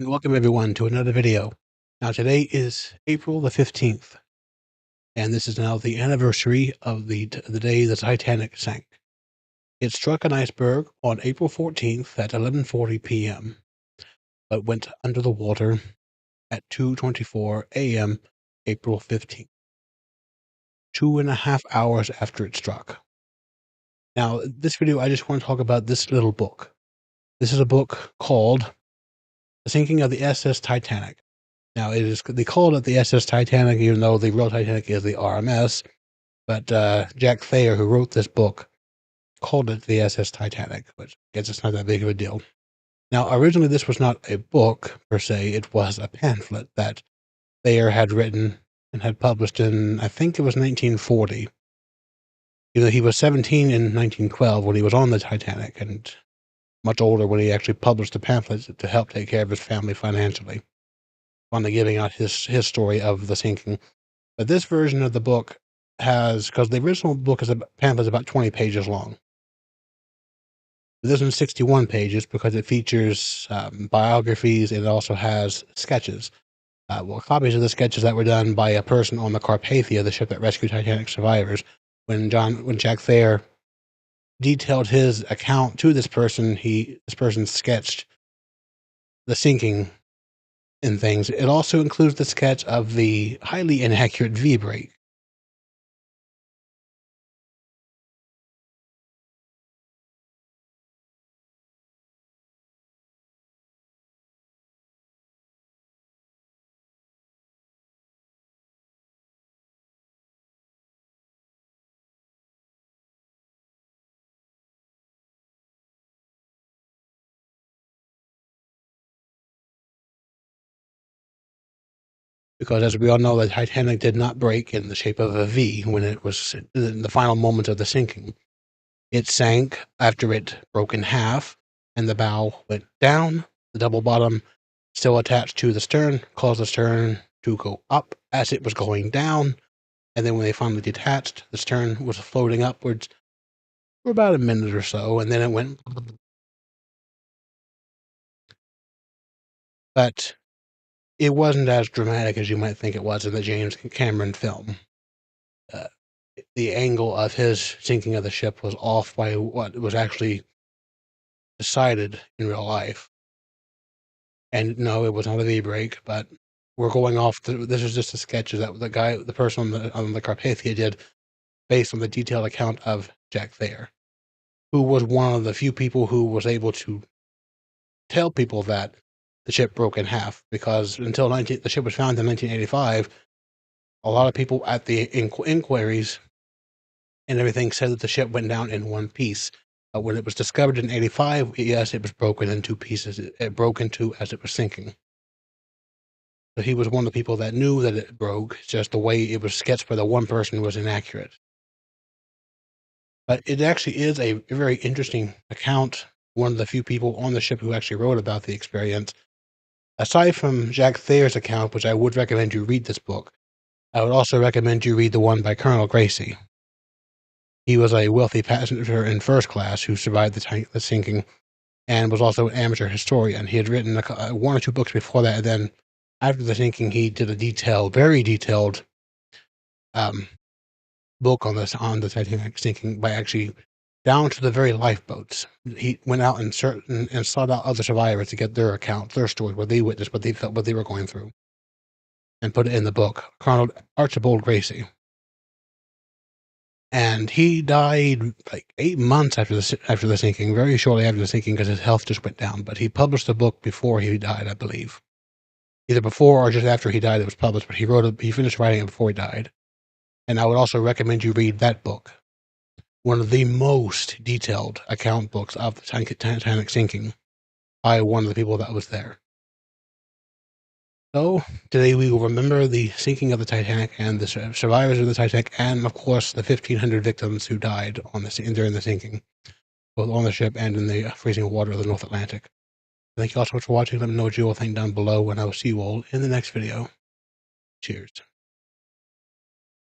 And welcome everyone to another video. Now today is April the 15th, and this is now the anniversary of the day the Titanic sank. It struck an iceberg on April 14th at 11:40 p.m., but went under the water at 2:24 a.m. April 15th, 2.5 hours after it struck. Now, this video, I just want to talk about this little book. This is a book called The Sinking of the SS Titanic. Now, they called it the SS Titanic, even though the real Titanic is the RMS. But Jack Thayer, who wrote this book, called it the SS Titanic, which I guess it's not that big of a deal. Now, originally, this was not a book, per se. It was a pamphlet that Thayer had written and had published in, I think it was 1940. He was 17 in 1912 when he was on the Titanic, and much older when he actually published the pamphlet to help take care of his family financially, finally giving out his story of the sinking. But this version of the book has, because the original book is pamphlet is about 20 pages long. This one's 61 pages because it features biographies, and it also has sketches. Copies of the sketches that were done by a person on the Carpathia, the ship that rescued Titanic survivors. When Jack Thayer detailed his account to this person, this person sketched the sinking and things. It also includes the sketch of the highly inaccurate V-break. Because as we all know, the Titanic did not break in the shape of a V when it was in the final moments of the sinking. It sank after it broke in half, and the bow went down. The double bottom, still attached to the stern, caused the stern to go up as it was going down. And then when they finally detached, the stern was floating upwards for about a minute or so, and then it went. But it wasn't as dramatic as you might think it was in the James Cameron film. Uh, the angle of his sinking of the ship was off by what was actually decided in real life. And no, it was not a V-break, but we're going off. This is just a sketch that the person on the Carpathia did based on the detailed account of Jack Thayer, who was one of the few people who was able to tell people that the ship broke in half, because until the ship was found in 1985, a lot of people at the inquiries and everything said that the ship went down in one piece. But when it was discovered in 85, yes, it was broken in two pieces. It broke in two as it was sinking. So he was one of the people that knew that it broke. Just the way it was sketched by the one person was inaccurate. But it actually is a very interesting account. One of the few people on the ship who actually wrote about the experience. Aside from Jack Thayer's account, which I would recommend you read this book, I would also recommend you read the one by Colonel Gracie. He was a wealthy passenger in first class who survived the sinking, and was also an amateur historian. He had written one or two books before that, and then after the sinking, he did a very detailed book on the Titanic sinking, by actually down to the very lifeboats. He went out and sought out other survivors to get their account, their stories, what they witnessed, what they felt, what they were going through, and put it in the book. Colonel Archibald Gracie. And he died like 8 months after the sinking, very shortly after the sinking, because his health just went down. But he published the book before he died, I believe. Either before or just after he died, it was published. But he finished writing it before he died. And I would also recommend you read that book. One of the most detailed account books of the Titanic sinking by one of the people that was there. So today we will remember the sinking of the Titanic and the survivors of the Titanic, and of course the 1,500 victims who died during the sinking, both on the ship and in the freezing water of the North Atlantic. Thank you all so much for watching. Let me know what you all think down below, and I will see you all in the next video. Cheers.